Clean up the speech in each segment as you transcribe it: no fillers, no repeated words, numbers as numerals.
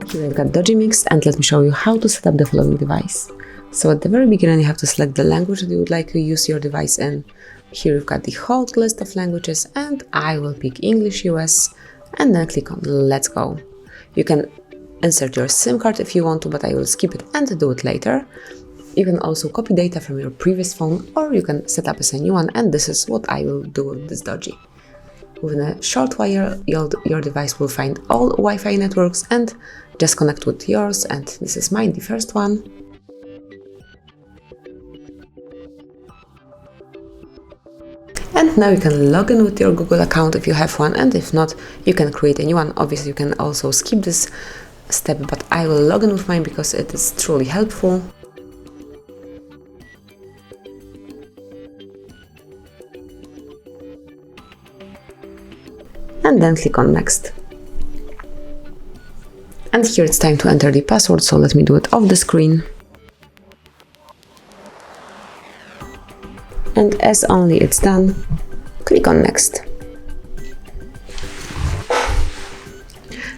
Here I've got DOOGEE mixed, and let me show you how to set up the following device. So at the very beginning you have to select the language that you would like to use your device in. Here you've got the whole list of languages, and I will pick English US and then click on Let's Go. You can insert your SIM card if you want to, but I will skip it and do it later. You can also copy data from your previous phone, or you can set up as a new one, and this is what I will do with this DOOGEE. Within a short while, your device will find all Wi-Fi networks and just connect with yours, and this is mine, the first one. And now you can log in with your Google account if you have one, and if not, you can create a new one. Obviously, you can also skip this step, but I will log in with mine because it is truly helpful. And then click on Next. And here it's time to enter the password, so let me do it off the screen. And as only it's done, click on Next.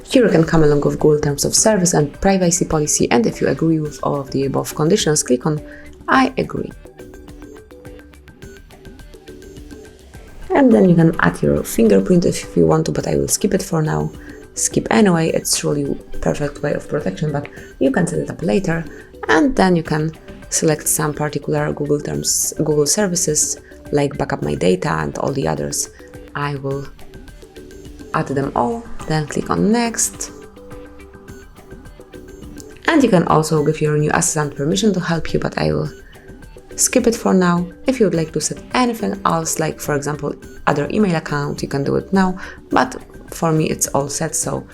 Here you can come along with Google Terms of Service and Privacy Policy, and if you agree with all of the above conditions, click on I agree. And then you can add your fingerprint if you want to, but I will skip it for now. Skip anyway, it's really a perfect way of protection, but you can set it up later. And then you can select some particular Google services, like backup my data and all the others. I will add them all, then click on Next. And you can also give your new assistant permission to help you, but I will skip it for now. If you would like to set anything else, like for example other email account, you can do it now, but for me it's all set. So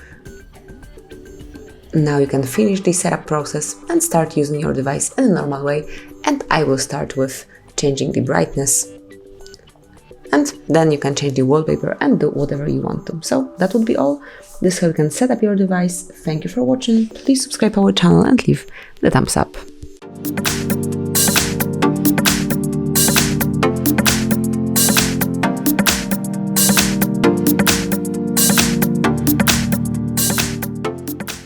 now you can finish the setup process and start using your device in a normal way, and I will start with changing the brightness, and then you can change the wallpaper and do whatever you want to. So that would be all. This is how you can set up your device. Thank you for watching. Please subscribe our channel and leave the thumbs up.